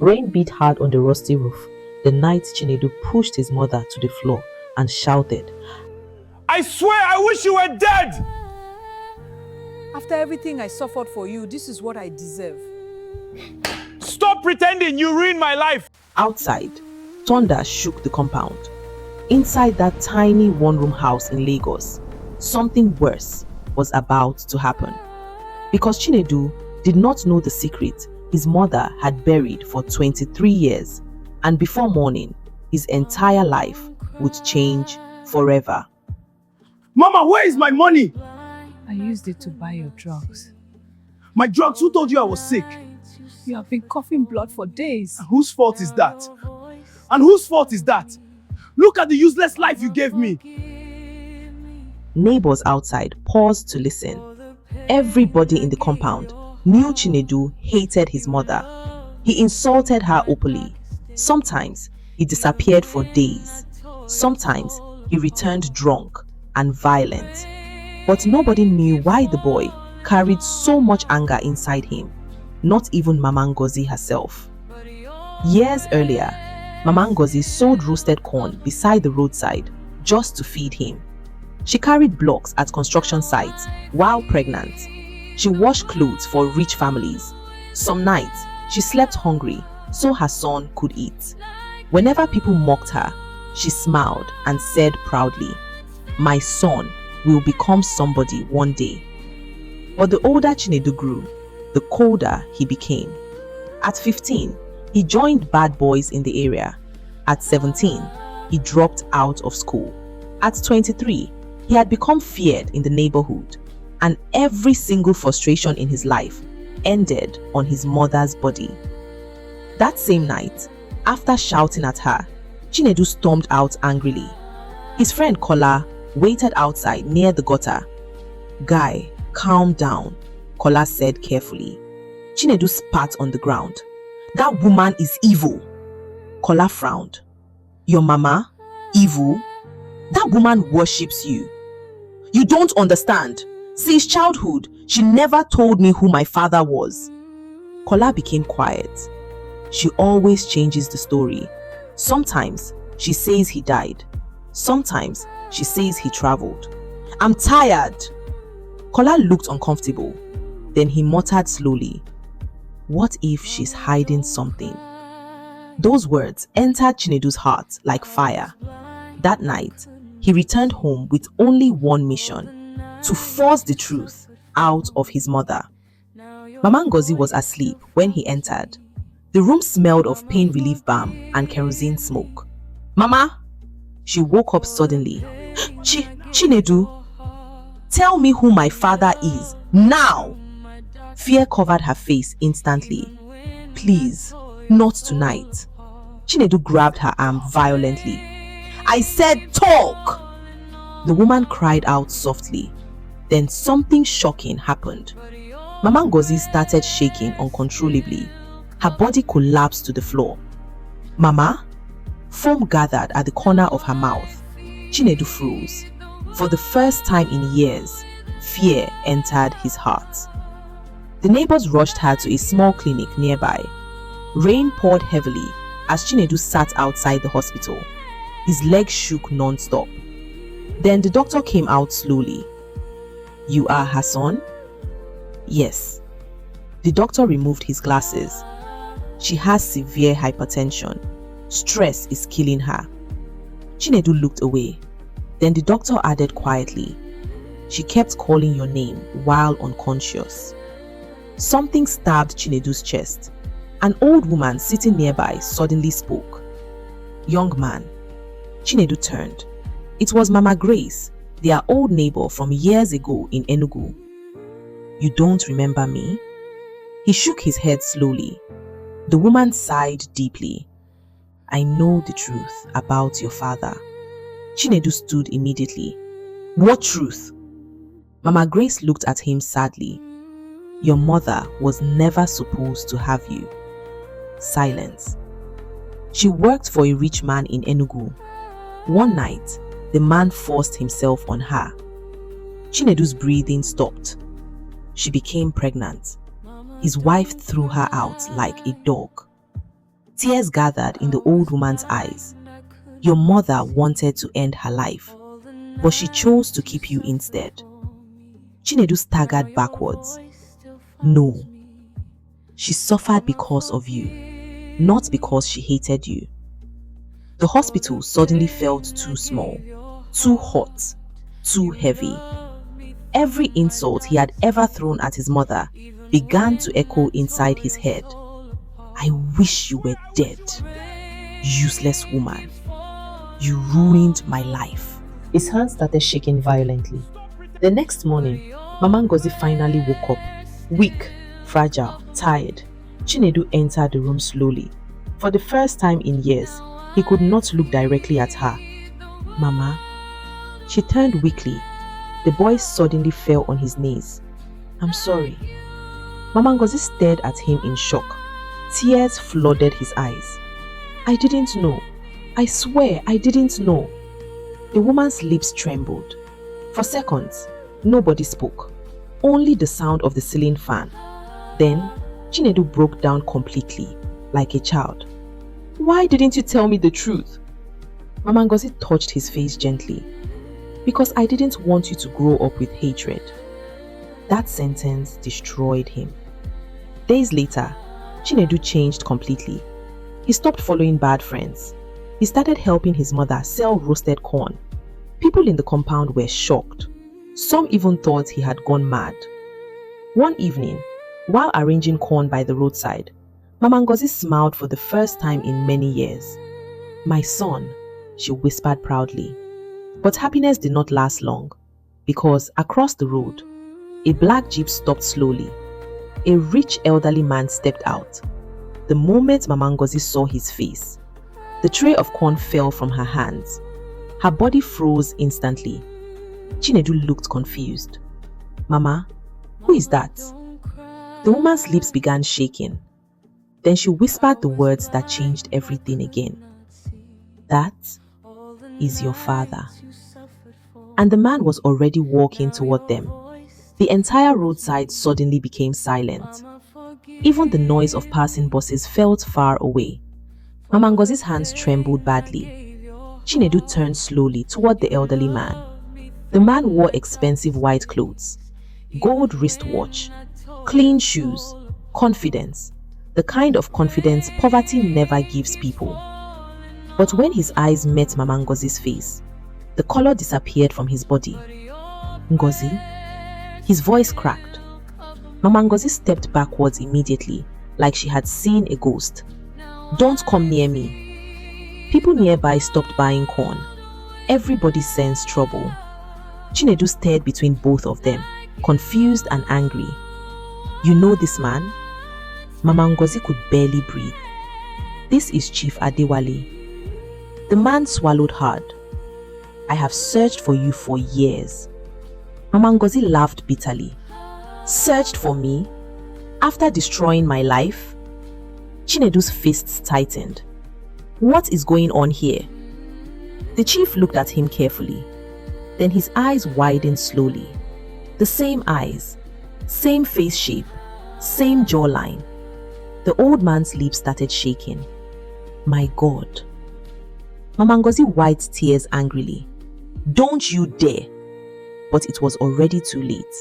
Rain beat hard on the rusty roof. The night Chinedu pushed his mother to the floor and shouted, I swear I wish you were dead! After everything I suffered for you, this is what I deserve. Stop pretending you ruined my life! Outside, thunder shook the compound. Inside that tiny one-room house in Lagos, something worse was about to happen. Because Chinedu did not know the secret his mother had buried for 23 years, and before morning, his entire life would change forever. Mama, where is my money? I used it to buy your drugs. My drugs? Who told you I was sick? You have been coughing blood for days. Whose fault is that? And whose fault is that? Look at the useless life you gave me. Neighbors outside paused to listen. Everybody in the compound knew Chinedu hated his mother. He insulted her openly. Sometimes he disappeared for days. Sometimes he returned drunk and violent. But nobody knew why the boy carried so much anger inside him. Not even Mama Ngozi herself. Years earlier, Mama Ngozi sold roasted corn beside the roadside just to feed him. She carried blocks at construction sites while pregnant. She washed clothes for rich families. Some nights, she slept hungry so her son could eat. Whenever people mocked her, she smiled and said proudly, "My son will become somebody one day." But the older Chinedu grew, the colder he became. At 15, he joined bad boys in the area. At 17, he dropped out of school. At 23, he had become feared in the neighborhood, and every single frustration in his life ended on his mother's body. That same night, after shouting at her, Chinedu stormed out angrily. His friend Kola waited outside near the gutter. "Guy, calm down," Kola said carefully. Chinedu spat on the ground. "That woman is evil." Kola frowned. "Your mama? Evil? That woman worships you. You don't understand. Since childhood, she never told me who my father was." Kola became quiet. She always changes the story. Sometimes she says he died. Sometimes she says he traveled. "I'm tired." Kola looked uncomfortable. Then he muttered slowly, "What if she's hiding something?" Those words entered Chinedu's heart like fire. That night, he returned home with only one mission: to force the truth out of his mother. Mama Ngozi was asleep when he entered. The room smelled of pain relief balm and kerosene smoke. "Mama!" She woke up suddenly. Chinedu, tell me who my father is, now!" Fear covered her face instantly. "Please, not tonight." Chinedu grabbed her arm violently. "I said talk!" The woman cried out softly. Then something shocking happened. Mama Ngozi started shaking uncontrollably. Her body collapsed to the floor. "Mama?" Foam gathered at the corner of her mouth. Chinedu froze. For the first time in years, fear entered his heart. The neighbors rushed her to a small clinic nearby. Rain poured heavily as Chinedu sat outside the hospital. His legs shook non-stop. Then the doctor came out slowly. "You are her son?" "Yes." The doctor removed his glasses. "She has severe hypertension. Stress is killing her." Chinedu looked away. Then the doctor added quietly, "She kept calling your name while unconscious." Something stabbed Chinedu's chest. An old woman sitting nearby suddenly spoke. "Young man." Chinedu turned. It was Mama Grace, their old neighbor from years ago in Enugu. "You don't remember me?" He shook his head slowly. The woman sighed deeply. "I know the truth about your father." Chinedu stood immediately. "What truth?" Mama Grace looked at him sadly. "Your mother was never supposed to have you." Silence. She worked for a rich man in Enugu. One night, the man forced himself on her. Chinedu's breathing stopped. She became pregnant. His wife threw her out like a dog. Tears gathered in the old woman's eyes. Your mother wanted to end her life, but she chose to keep you instead. Chinedu staggered backwards. No, she suffered because of you, not because she hated you. The hospital suddenly felt too small, too hot, too heavy. Every insult he had ever thrown at his mother began to echo inside his head. I wish you were dead, useless woman. You ruined my life. His hands started shaking violently. The next morning, Mama Ngozi finally woke up, weak, fragile, tired. Chinedu entered the room slowly. For the first time in years, he could not look directly at her. Mama. She turned weakly. The boy suddenly fell on his knees. I'm sorry. Mama Ngozi stared at him in shock. Tears flooded his eyes. I didn't know. I swear I didn't know. The woman's lips trembled. For seconds, nobody spoke. Only the sound of the ceiling fan. Then, Chinedu broke down completely, like a child. Why didn't you tell me the truth? Mama Ngozi touched his face gently. Because I didn't want you to grow up with hatred. That sentence destroyed him. Days later, Chinedu changed completely. He stopped following bad friends. He started helping his mother sell roasted corn. People in the compound were shocked. Some even thought he had gone mad. One evening, while arranging corn by the roadside, Mama Ngozi smiled for the first time in many years. My son, she whispered proudly. But happiness did not last long, because across the road, a black jeep stopped slowly. A rich elderly man stepped out. The moment Mama Ngozi saw his face, the tray of corn fell from her hands. Her body froze instantly. Chinedu looked confused. Mama, who is that? The woman's lips began shaking. Then she whispered the words that changed everything again. That is your father. And the man was already walking toward them. The entire roadside suddenly became silent. Even the noise of passing buses felt far away. Mama Ngozi's hands trembled badly. Chinedu turned slowly toward the elderly man. The man wore expensive white clothes, gold wristwatch, clean shoes, confidence, the kind of confidence poverty never gives people. But when his eyes met Mama Ngozi's face, the color disappeared from his body. Ngozi? His voice cracked. Mama Ngozi stepped backwards immediately, like she had seen a ghost. Don't come near me. People nearby stopped buying corn. Everybody sensed trouble. Chinedu stared between both of them, confused and angry. You know this man? Mama Ngozi could barely breathe. This is Chief Adewale. The man swallowed hard. I have searched for you for years. Mama Ngozi laughed bitterly. Searched for me? After destroying my life? Chinedu's fists tightened. What is going on here? The chief looked at him carefully. Then his eyes widened slowly. The same eyes, same face shape, same jawline. The old man's lips started shaking. My God. Mama Ngozi wiped tears angrily. Don't you dare. But it was already too late.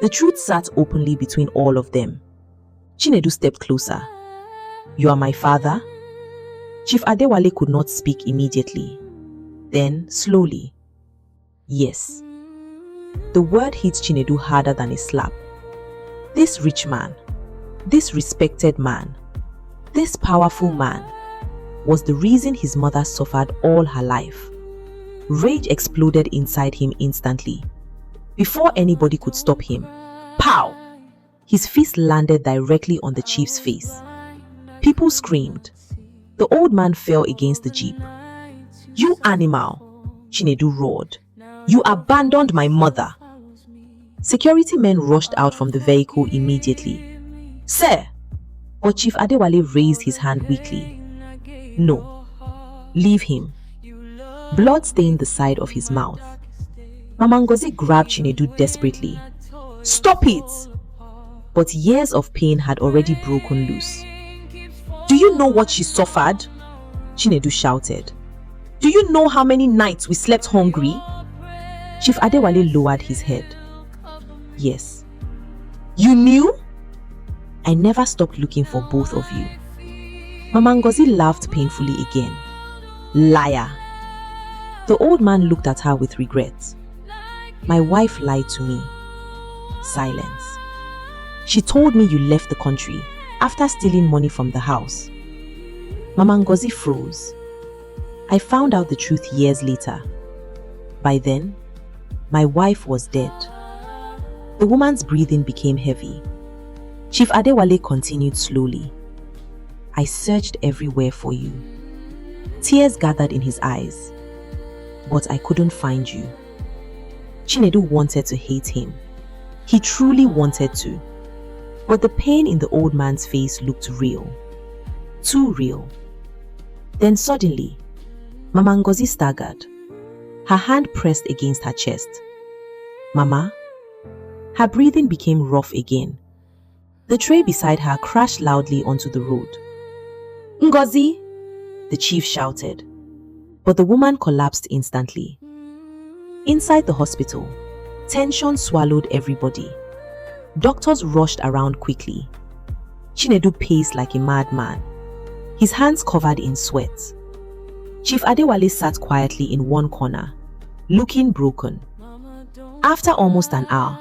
The truth sat openly between all of them. Chinedu stepped closer. You are my father? Chief Adewale could not speak immediately. Then, slowly, yes. The word hit Chinedu harder than a slap. This rich man, this respected man, this powerful man was the reason his mother suffered all her life. Rage exploded inside him instantly. Before anybody could stop him, pow! His fist landed directly on the chief's face. People screamed. The old man fell against the jeep. You animal! Chinedu roared. You abandoned my mother. Security men rushed out from the vehicle immediately. Sir! But Chief Adewale raised his hand weakly. No. Leave him. Blood stained the side of his mouth. Mama Ngozi grabbed Chinedu desperately. Stop it! But years of pain had already broken loose. Do you know what she suffered? Chinedu shouted. Do you know how many nights we slept hungry? Chief Adewale lowered his head. Yes. You knew? I never stopped looking for both of you. Mama Ngozi laughed painfully again. Liar. The old man looked at her with regret. My wife lied to me. Silence. She told me you left the country after stealing money from the house. Mama Ngozi froze. I found out the truth years later. By then, my wife was dead. The woman's breathing became heavy. Chief Adewale continued slowly. I searched everywhere for you. Tears gathered in his eyes. But I couldn't find you. Chinedu wanted to hate him. He truly wanted to. But the pain in the old man's face looked real. Too real. Then suddenly, Mama Ngozi staggered. Her hand pressed against her chest. Mama? Her breathing became rough again. The tray beside her crashed loudly onto the road. Ngozi! The chief shouted. But the woman collapsed instantly. Inside the hospital, tension swallowed everybody. Doctors rushed around quickly. Chinedu paced like a madman, his hands covered in sweat. Chief Adewale sat quietly in one corner, looking broken. After almost an hour,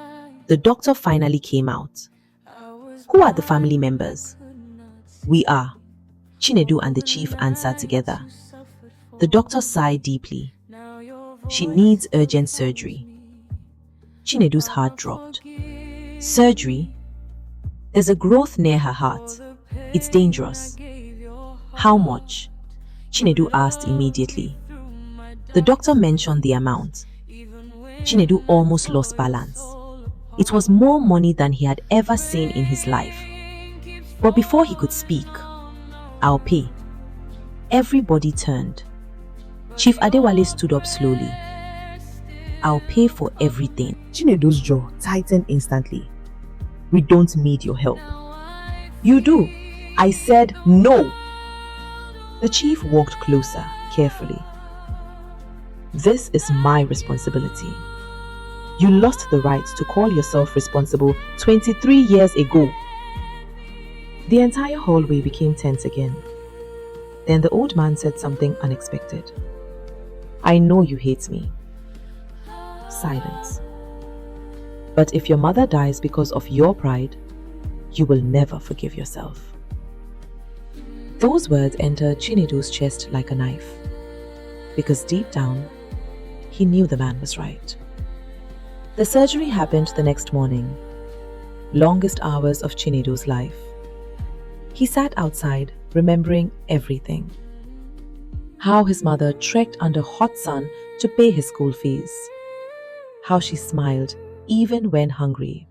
the doctor finally came out. Who are the family members? We are. Chinedu and the chief answered together. The doctor sighed deeply. She needs urgent surgery. Chinedu's heart dropped. Surgery? There's a growth near her heart. It's dangerous. How much? Chinedu asked immediately. The doctor mentioned the amount. Chinedu almost lost balance. It was more money than he had ever seen in his life. But before he could speak, I'll pay. Everybody turned. Chief Adewale stood up slowly. I'll pay for everything. Chinedu's jaw tightened instantly. We don't need your help. You do. I said no. The chief walked closer, carefully. This is my responsibility. You lost the right to call yourself responsible 23 years ago. The entire hallway became tense again. Then the old man said something unexpected. I know you hate me. Silence. But if your mother dies because of your pride, you will never forgive yourself. Those words entered Chinedu's chest like a knife, because deep down, he knew the man was right. The surgery happened the next morning, longest hours of Chinedu's life. He sat outside, remembering everything. How his mother trekked under hot sun to pay his school fees. How she smiled even when hungry.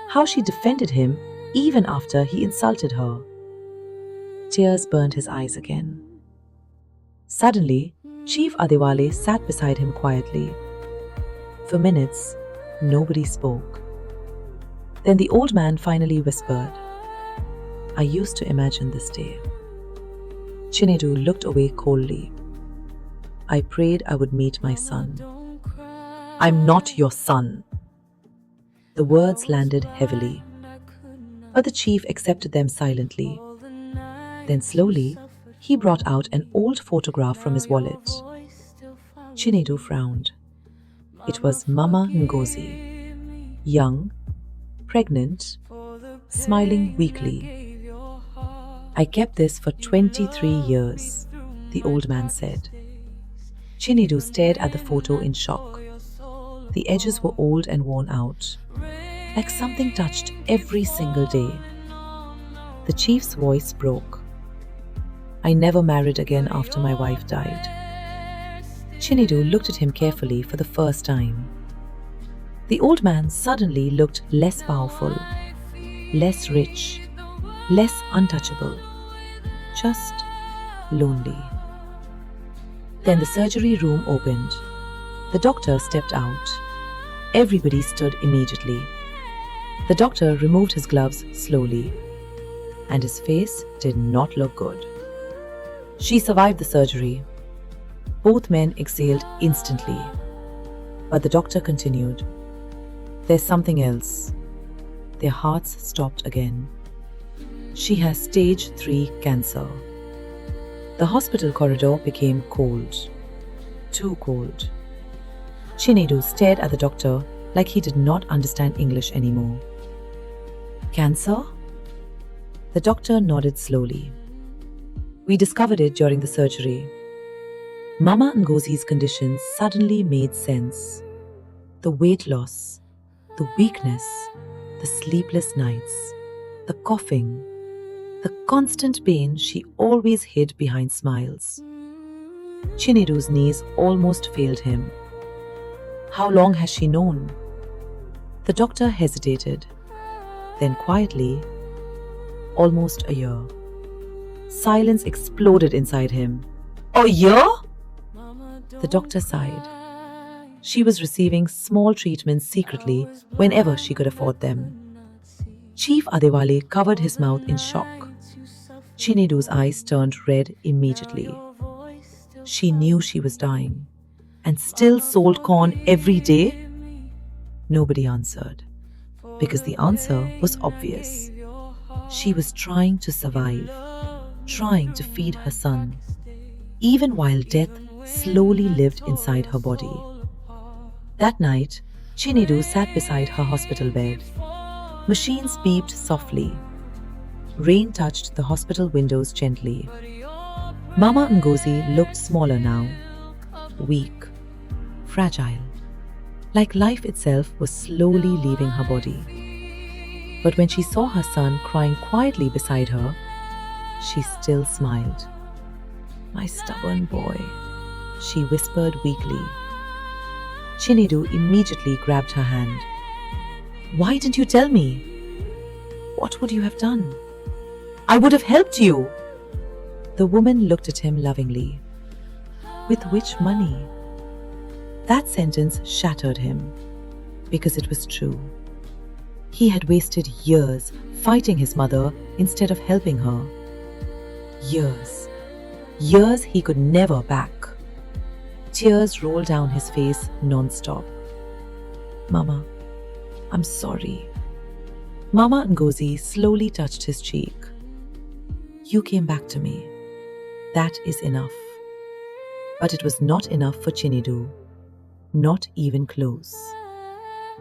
How she defended him even after he insulted her. Tears burned his eyes again. Suddenly, Chief Adewale sat beside him quietly. For minutes, nobody spoke. Then the old man finally whispered, I used to imagine this day. Chinedu looked away coldly. I prayed I would meet my son. I'm not your son. The words landed heavily, but the chief accepted them silently. Then slowly, he brought out an old photograph from his wallet. Chinedu frowned. It was Mama Ngozi, young, pregnant, smiling weakly. I kept this for 23 years, the old man said. Chinedu stared at the photo in shock. The edges were old and worn out, like something touched every single day. The chief's voice broke. I never married again after my wife died. Chinedu looked at him carefully for the first time. The old man suddenly looked less powerful, less rich, less untouchable, just lonely. Then the surgery room opened. The doctor stepped out. Everybody stood immediately. The doctor removed his gloves slowly. and his face did not look good. She survived the surgery. Both men exhaled instantly. But the doctor continued. There's something else. Their hearts stopped again. She has stage 3 cancer. The hospital corridor became cold. Too cold. Chinedu stared at the doctor like he did not understand English anymore. Cancer? The doctor nodded slowly. We discovered it during the surgery. Mama Ngozi's condition suddenly made sense. The weight loss, the weakness, the sleepless nights, the coughing, the constant pain she always hid behind smiles. Chinedu's knees almost failed him. How long has she known? The doctor hesitated. Then quietly, almost a year. Silence exploded inside him. A year? The doctor sighed. She was receiving small treatments secretly whenever she could afford them. Chief Adewale covered his mouth in shock. Chinedu's eyes turned red immediately. She knew she was dying and still sold corn every day? Nobody answered, because the answer was obvious. She was trying to survive, trying to feed her son, even while death slowly lived inside her body. That night, Chinedu sat beside her hospital bed. Machines beeped softly. Rain touched the hospital windows gently. Mama Ngozi looked smaller now, weak, fragile, like life itself was slowly leaving her body. But when she saw her son crying quietly beside her, she still smiled. My stubborn boy, she whispered weakly. Chinedu immediately grabbed her hand. Why didn't you tell me? What would you have done? I would have helped you. The woman looked at him lovingly. With which money? That sentence shattered him, because it was true. He had wasted years fighting his mother instead of helping her. Years. Years he could never back. Tears rolled down his face non-stop. Mama, I'm sorry. Mama Ngozi slowly touched his cheek. You came back to me. That is enough. But it was not enough for Chinedu. Not even close.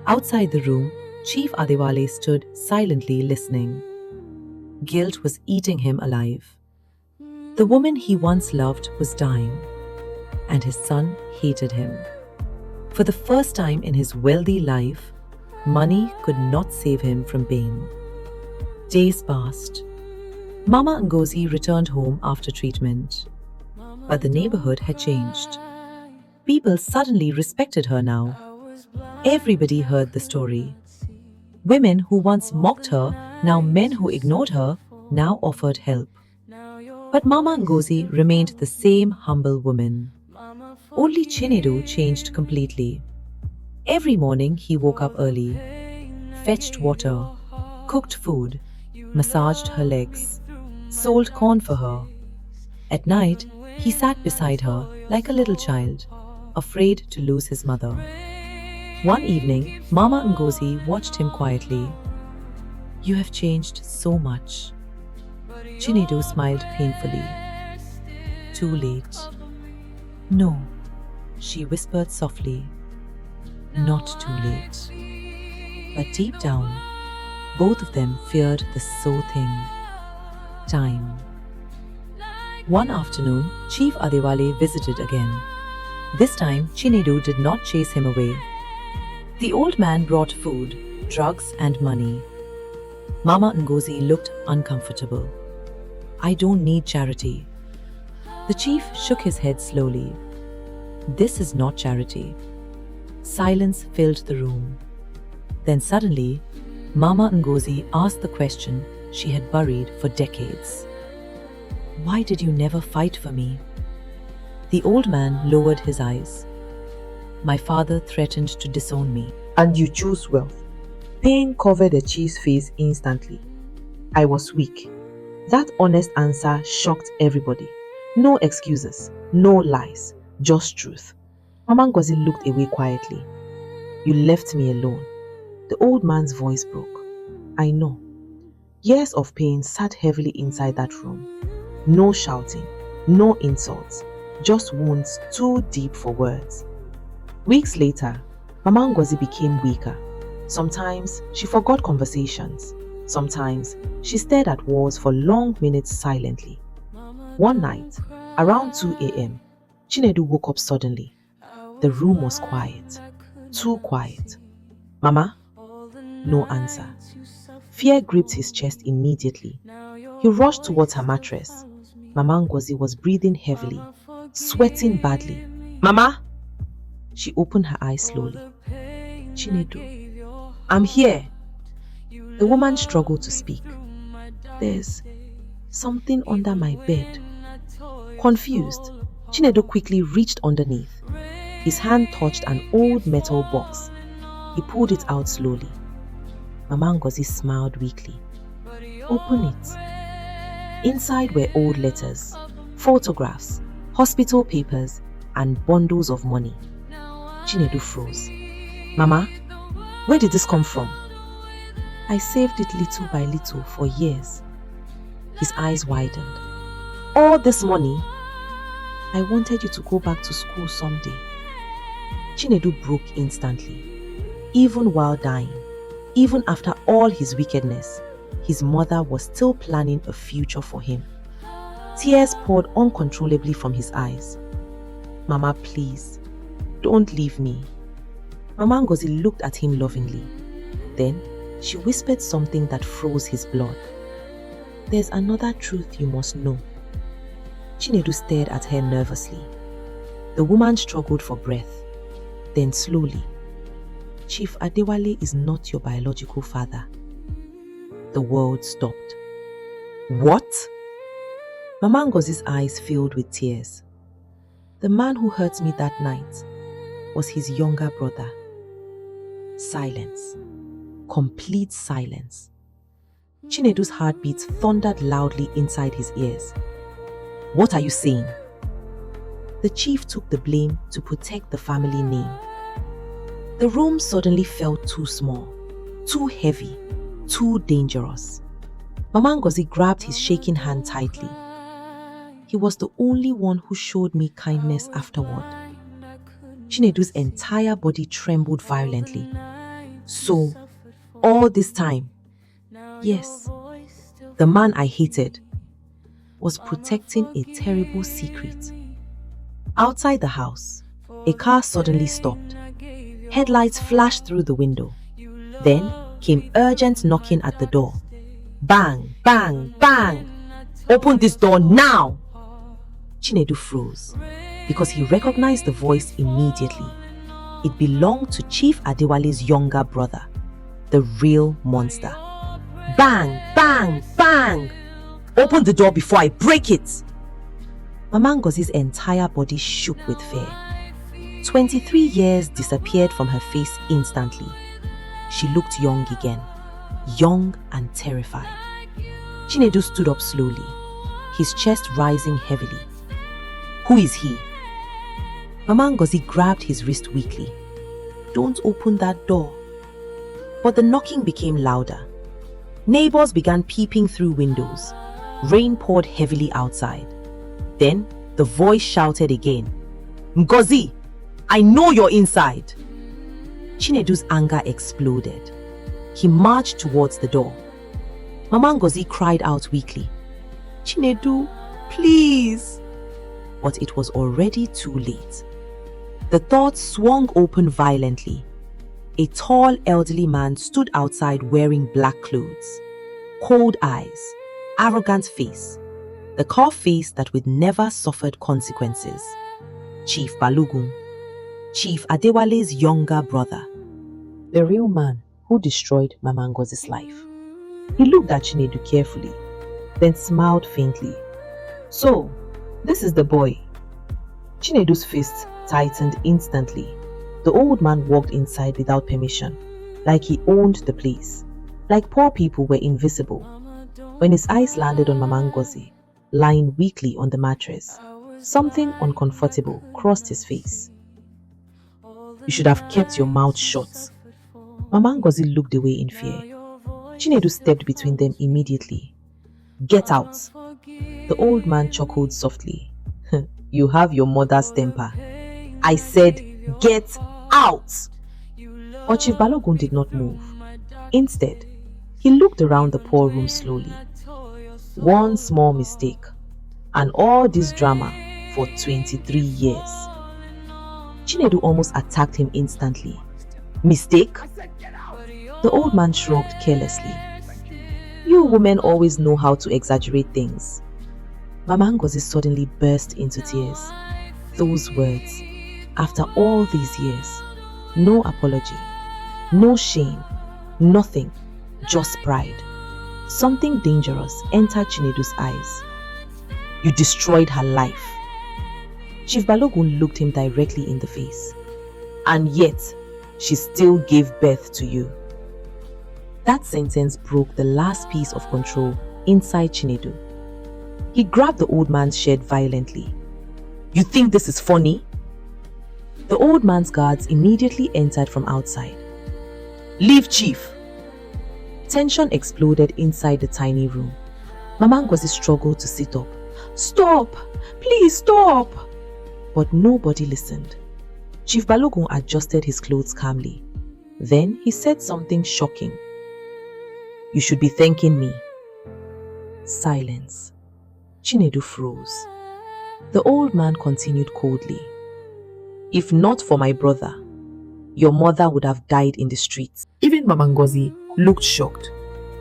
Outside the room, Chief Adewale stood silently listening. Guilt was eating him alive. The woman he once loved was dying, and his son hated him. For the first time in his wealthy life, money could not save him from pain. Days passed. Mama Ngozi returned home after treatment. But the neighborhood had changed. People suddenly respected her now. Everybody heard the story. Women who once mocked her, now men who ignored her, now offered help. But Mama Ngozi remained the same humble woman. Only Chinedu changed completely. Every morning he woke up early, fetched water, cooked food, massaged her legs, sold corn for her. At night, he sat beside her like a little child, afraid to lose his mother. One evening, Mama Ngozi watched him quietly. You have changed so much. Chinedu smiled painfully. Too late. No, she whispered softly. Not too late. But deep down, both of them feared the sole thing. Time. One afternoon, Chief Adewale visited again. This time, Chinedu did not chase him away. The old man brought food, drugs, and money. Mama Ngozi looked uncomfortable. I don't need charity. The chief shook his head slowly. This is not charity. Silence filled the room. Then suddenly, Mama Ngozi asked the question she had buried for decades. Why did you never fight for me? The old man lowered his eyes. My father threatened to disown me. And you chose wealth. Pain covered the chief's face instantly. I was weak. That honest answer shocked everybody. No excuses, no lies, just truth. Mama Ngozi looked away quietly. You left me alone. The old man's voice broke. I know. Years of pain sat heavily inside that room. No shouting, no insults, just wounds too deep for words. Weeks later, Mama Ngozi became weaker. Sometimes she forgot conversations. Sometimes she stared at walls for long minutes silently. One night, around 2 a.m., Chinedu woke up suddenly. The room was quiet, too quiet. Mama? No answer. Fear gripped his chest immediately. He rushed towards her mattress. Mama Ngozi was breathing heavily, sweating badly. Mama? She opened her eyes slowly. Chinedu, I'm here. The woman struggled to speak. There's something under my bed. Confused, Chinedu quickly reached underneath. His hand touched an old metal box. He pulled it out slowly. Mama Ngozi smiled weakly. Open it. Inside were old letters, photographs, hospital papers, and bundles of money. Chinedu froze. Mama, where did this come from? I saved it little by little for years. His eyes widened. All this money? I wanted you to go back to school someday. Chinedu broke instantly. Even while dying, even after all his wickedness, his mother was still planning a future for him. Tears poured uncontrollably from his eyes. Mama, please, don't leave me. Mama Ngozi looked at him lovingly. Then, she whispered something that froze his blood. There's another truth you must know. Chinedu stared at her nervously. The woman struggled for breath. Then slowly, Chief Adewale is not your biological father. The world stopped. What? Mama Ngozi's eyes filled with tears. The man who hurt me that night was his younger brother. Silence. Complete silence. Chinedu's heartbeats thundered loudly inside his ears. What are you saying? The chief took the blame to protect the family name. The room suddenly felt too small, too heavy, too dangerous. Mama Ngozi grabbed his shaking hand tightly. He was the only one who showed me kindness afterward. Chinedu's entire body trembled violently. So, all this time, yes, the man I hated was protecting a terrible secret. Outside the house, a car suddenly stopped. Headlights flashed through the window. Then came urgent knocking at the door. Bang, bang, bang! Open this door now! Chinedu froze because he recognized the voice immediately. It belonged to Chief Adewale's younger brother, the real monster. Bang, bang, bang! Open the door before I break it! Mama Ngozi's entire body shook with fear. 23 years disappeared from her face instantly. She looked young again, young and terrified. Chinedu stood up slowly, his chest rising heavily. Who is he? Mama Ngozi grabbed his wrist weakly. Don't open that door. But the knocking became louder. Neighbors began peeping through windows. Rain poured heavily outside. Then the voice shouted again, Ngozi, I know you're inside. Chinedu's anger exploded. He marched towards the door. Mama Ngozi cried out weakly, Chinedu, please. But it was already too late. The door swung open violently. A tall, elderly man stood outside wearing black clothes. Cold eyes, arrogant face, the calf face that would never suffered consequences. Chief Balogun, Chief Adewale's younger brother. The real man who destroyed Mama Ngozi's life. He looked at Chinedu carefully, then smiled faintly. So, this is the boy. Chinedu's fist tightened instantly. The old man walked inside without permission, like he owned the place, like poor people were invisible. When his eyes landed on Mama Ngozi, lying weakly on the mattress, something uncomfortable crossed his face. You should have kept your mouth shut. Mama Ngozi looked away in fear. Chinedu stepped between them immediately. Get out. The old man chuckled softly. You have your mother's temper. I said, get out. But Chief Balogun did not move. Instead, he looked around the poor room slowly. One small mistake, and all this drama for 23 years. Chinedu almost attacked him instantly. Mistake? The old man shrugged carelessly. You women always know how to exaggerate things. Mama Ngozi suddenly burst into tears. Those words, after all these years, no apology, no shame, nothing, just pride. Something dangerous entered Chinedu's eyes. You destroyed her life. Chief Balogun looked him directly in the face. And yet, she still gave birth to you. That sentence broke the last piece of control inside Chinedu. He grabbed the old man's shirt violently. You think this is funny? The old man's guards immediately entered from outside. Leave, Chief! Tension exploded inside the tiny room. Mama Ngozi struggled to sit up. Stop! Please stop! But nobody listened. Chief Balogun adjusted his clothes calmly. Then he said something shocking. You should be thanking me. Silence. Chinedu froze. The old man continued coldly. If not for my brother, your mother would have died in the streets. Even Mama Ngozi looked shocked.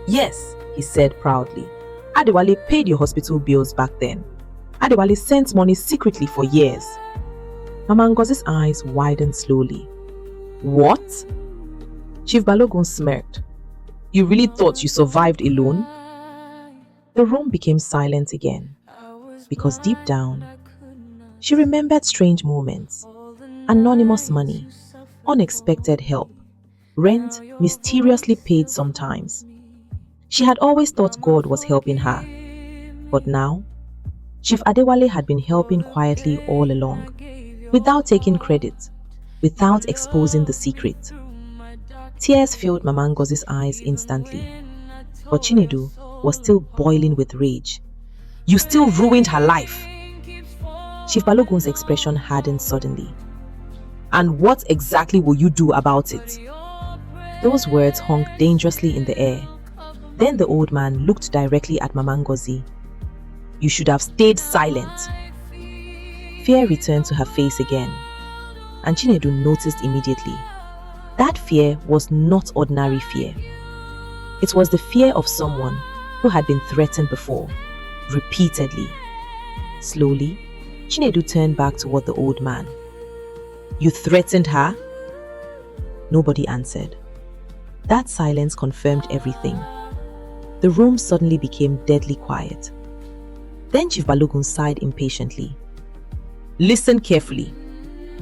Yes, he said proudly. Adewale paid your hospital bills back then. Adewale sent money secretly for years. Mama Ngozi's eyes widened slowly. What? Chief Balogun smirked. You really thought you survived alone? The room became silent again, because deep down, she remembered strange moments, anonymous money, unexpected help, rent mysteriously paid sometimes. She had always thought God was helping her, but now, Chief Adewale had been helping quietly all along, without taking credit, without exposing the secret. Tears filled Mama Ngozi's eyes instantly, but Chinedu was still boiling with rage. You still ruined her life! Chief Balogun's expression hardened suddenly. And what exactly will you do about it? Those words hung dangerously in the air. Then the old man looked directly at Mama Ngozi. You should have stayed silent. Fear returned to her face again, and Chinedu noticed immediately. That fear was not ordinary fear. It was the fear of someone who had been threatened before, repeatedly. Slowly, Chinedu turned back toward the old man. You threatened her? Nobody answered. That silence confirmed everything. The room suddenly became deadly quiet. Then Chief Balogun sighed impatiently. Listen carefully.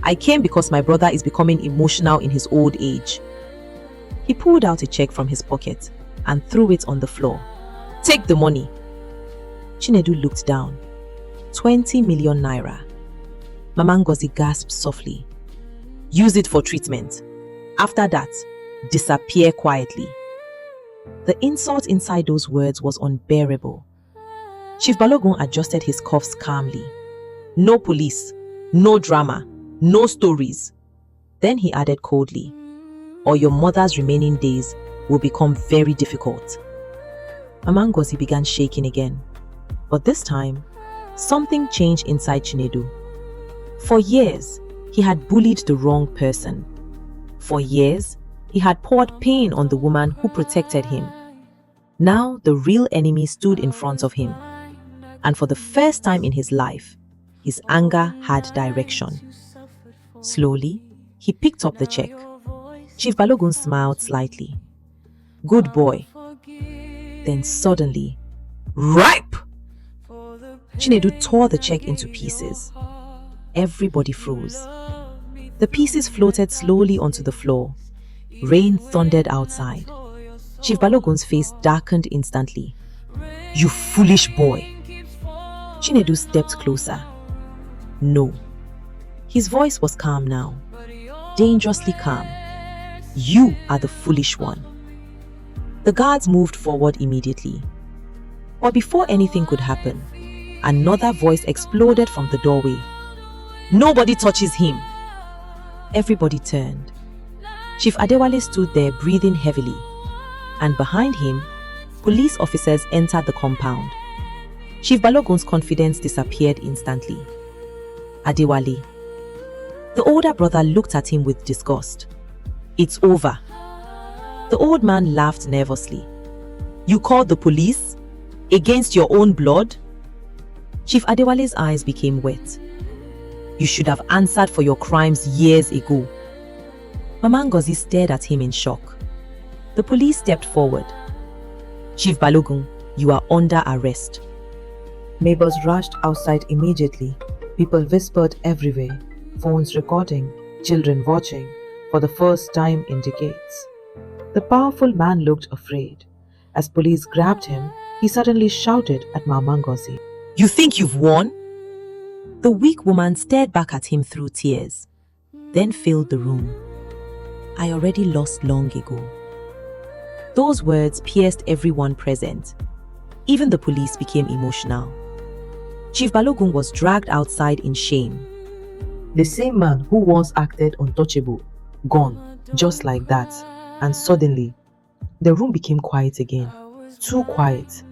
I came because my brother is becoming emotional in his old age. He pulled out a check from his pocket and threw it on the floor. Take the money. Chinedu looked down. 20 million naira. Mama Ngozi gasped softly. Use it for treatment. After that, disappear quietly. The insult inside those words was unbearable. Chief Balogun adjusted his cuffs calmly. No police, no drama, no stories. Then he added coldly, or your mother's remaining days will become very difficult. Mama Ngozi began shaking again. But this time, something changed inside Chinedu. For years, he had bullied the wrong person. For years, he had poured pain on the woman who protected him. Now the real enemy stood in front of him. And for the first time in his life, his anger had direction. Slowly, he picked up the check. Chief Balogun smiled slightly. Good boy. Then suddenly, ripe! Chinedu tore the check into pieces. Everybody froze. The pieces floated slowly onto the floor. Rain thundered outside. Chief Balogun's face darkened instantly. You foolish boy. Chinedu stepped closer. No. His voice was calm now, dangerously calm. You are the foolish one. The guards moved forward immediately. But before anything could happen, another voice exploded from the doorway. Nobody touches him. Everybody turned. Chief Adewale stood there breathing heavily, and behind him, police officers entered the compound. Chief Balogun's confidence disappeared instantly. Adewale. The older brother looked at him with disgust. It's over. The old man laughed nervously. You called the police? Against your own blood? Chief Adewale's eyes became wet. You should have answered for your crimes years ago. Mama Ngozi stared at him in shock. The police stepped forward. Chief Balogun, you are under arrest. Neighbors rushed outside immediately. People whispered everywhere. Phones recording, children watching, for the first time in decades. The powerful man looked afraid. As police grabbed him, he suddenly shouted at Mama Ngozi. You think you've won? The weak woman stared back at him through tears, then filled the room. I already lost long ago. Those words pierced everyone present. Even the police became emotional. Chief Balogun was dragged outside in shame. The same man who once acted untouchable, gone, just like that. And suddenly, the room became quiet again. Too quiet.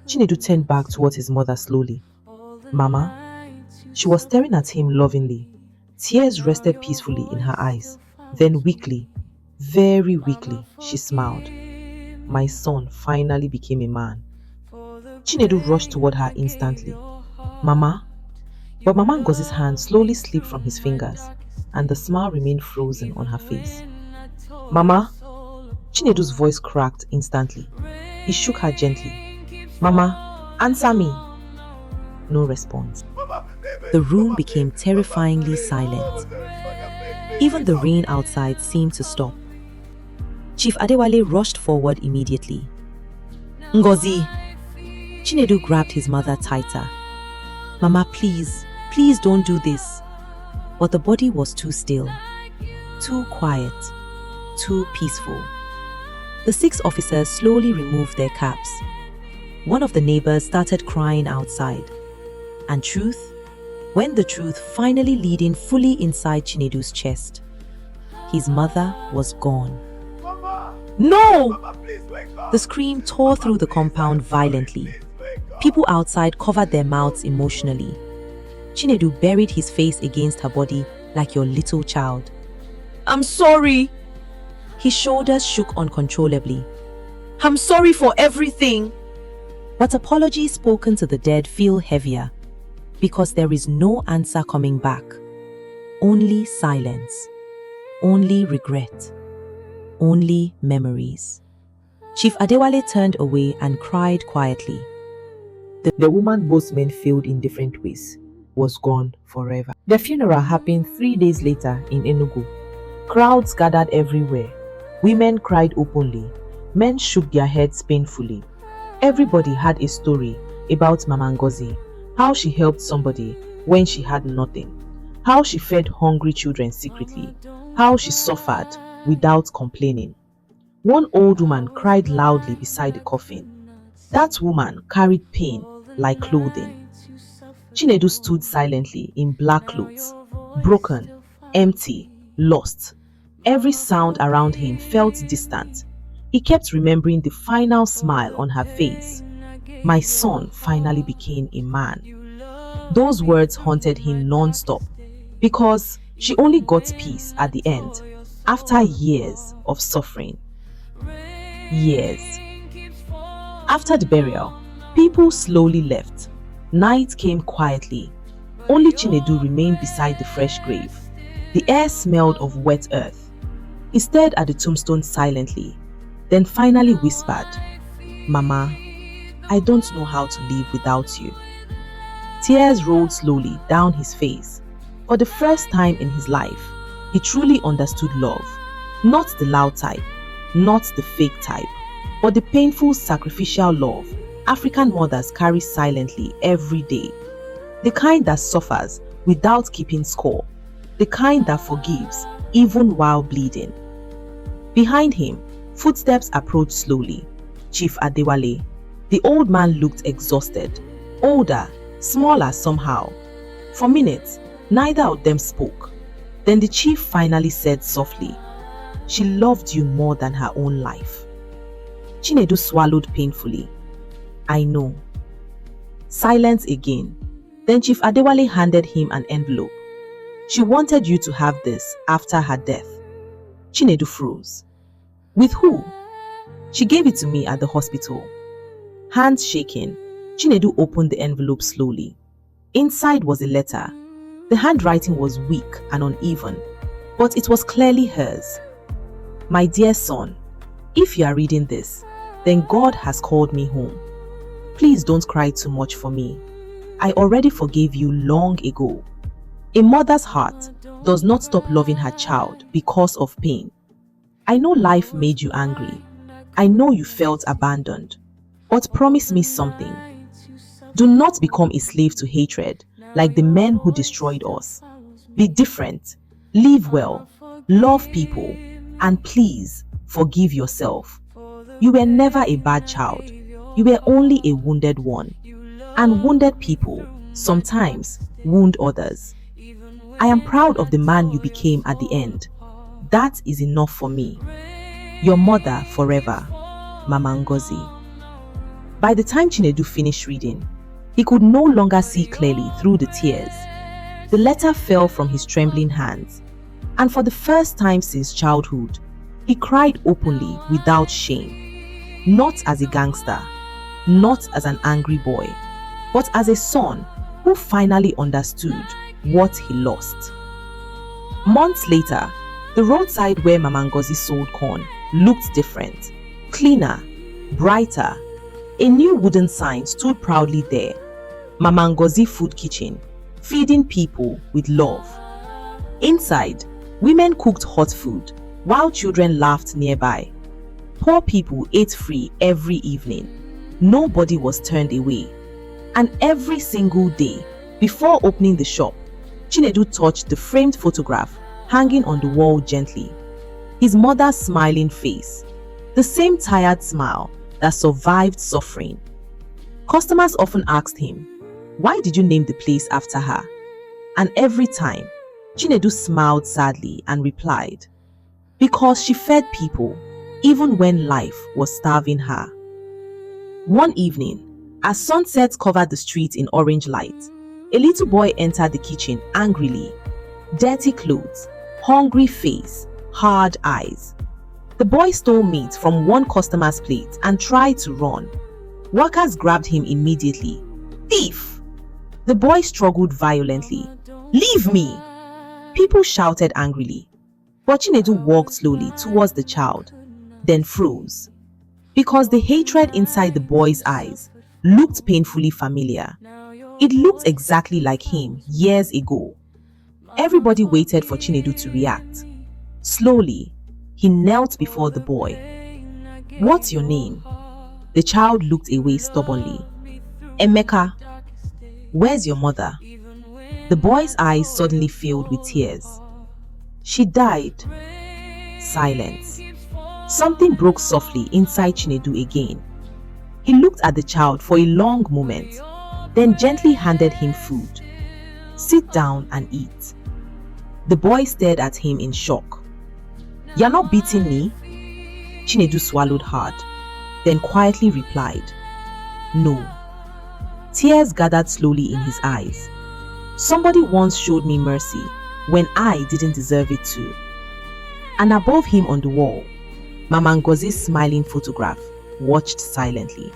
Chinedu turned back towards his mother slowly. Mama? She was staring at him lovingly. Tears rested peacefully in her eyes. Then weakly, very weakly, she smiled. My son finally became a man. Chinedu rushed toward her instantly. Mama? But Mama Ngozi's hand slowly slipped from his fingers, and the smile remained frozen on her face. Mama? Chinedu's voice cracked instantly. He shook her gently. Mama, answer me. No response. The room became terrifyingly silent. Even the rain outside seemed to stop. Chief Adewale rushed forward immediately. Ngozi! Chinedu grabbed his mother tighter. Mama, please, please don't do this. But the body was too still, too quiet, too peaceful. The 6 officers slowly removed their caps. One of the neighbors started crying outside. And when the truth finally leading fully inside Chinedu's chest, his mother was gone. Mama! No! Mama, please wake up! The scream tore through the compound violently. People outside covered their mouths emotionally. Chinedu buried his face against her body like your little child. I'm sorry. His shoulders shook uncontrollably. I'm sorry for everything. But apologies spoken to the dead feel heavier, because there is no answer coming back. Only silence. Only regret. Only memories. Chief Adewale turned away and cried quietly. The woman both men failed in different ways was gone forever. The funeral happened 3 days later in Enugu. Crowds gathered everywhere. Women cried openly. Men shook their heads painfully. Everybody had a story about Mama Ngozi, how she helped somebody when she had nothing, how she fed hungry children secretly, how she suffered without complaining. One old woman cried loudly beside the coffin. That woman carried pain like clothing. Chinedu stood silently in black clothes, broken, empty, lost. Every sound around him felt distant. He kept remembering the final smile on her face. My son finally became a man. Those words haunted him non-stop because she only got peace at the end after years of suffering. Years. After the burial, people slowly left. Night came quietly. Only Chinedu remained beside the fresh grave. The air smelled of wet earth. He stared at the tombstone silently, then finally whispered, Mama, I don't know how to live without you. Tears rolled slowly down his face. For the first time in his life, he truly understood love. Not the loud type, not the fake type, but the painful sacrificial love African mothers carry silently every day. The kind that suffers without keeping score. The kind that forgives even while bleeding. Behind him, footsteps approached slowly. Chief Adewale. The old man looked exhausted, older, smaller somehow. For minutes, neither of them spoke. Then the chief finally said softly, "She loved you more than her own life." Chinedu swallowed painfully. "I know." Silence again. Then Chief Adewale handed him an envelope. "She wanted you to have this after her death." Chinedu froze. "With who?" "She gave it to me at the hospital." Hands shaking, Chinedu opened the envelope slowly. Inside was a letter. The handwriting was weak and uneven, but it was clearly hers. "My dear son, if you are reading this, then God has called me home. Please don't cry too much for me. I already forgave you long ago. A mother's heart does not stop loving her child because of pain. I know life made you angry. I know you felt abandoned. But promise me something. Do not become a slave to hatred like the men who destroyed us. Be different, live well, love people, and please forgive yourself. You were never a bad child. You were only a wounded one. And wounded people sometimes wound others. I am proud of the man you became at the end. That is enough for me. Your mother forever, Mama Ngozi." By the time Chinedu finished reading, he could no longer see clearly through the tears. The letter fell from his trembling hands, and for the first time since childhood, he cried openly without shame. Not as a gangster, not as an angry boy, but as a son who finally understood what he lost. Months later, the roadside where Mama Ngozi sold corn looked different, cleaner, brighter. A new wooden sign stood proudly there. Mama Ngozi Food Kitchen, feeding people with love. Inside, women cooked hot food while children laughed nearby. Poor people ate free every evening. Nobody was turned away. And every single day, before opening the shop, Chinedu touched the framed photograph hanging on the wall gently. His mother's smiling face, the same tired smile that survived suffering. Customers often asked him, "Why did you name the place after her?" And every time, Chinedu smiled sadly and replied, "Because she fed people, even when life was starving her." One evening, as sunset covered the street in orange light, a little boy entered the kitchen angrily. Dirty clothes, hungry face, hard eyes. The boy stole meat from one customer's plate and tried to run. Workers grabbed him immediately. "Thief!" The boy struggled violently. "Leave me!" People shouted angrily. But Chinedu walked slowly towards the child, then froze. Because the hatred inside the boy's eyes looked painfully familiar. It looked exactly like him years ago. Everybody waited for Chinedu to react. Slowly, he knelt before the boy. "What's your name?" The child looked away stubbornly. "Emeka." "Where's your mother?" The boy's eyes suddenly filled with tears. "She died." Silence. Something broke softly inside Chinedu again. He looked at the child for a long moment, then gently handed him food. "Sit down and eat." The boy stared at him in shock. "You're not beating me?" Chinedu swallowed hard, then quietly replied, "No." Tears gathered slowly in his eyes. "Somebody once showed me mercy when I didn't deserve it too." And above him on the wall, Mama Ngozi's smiling photograph watched silently.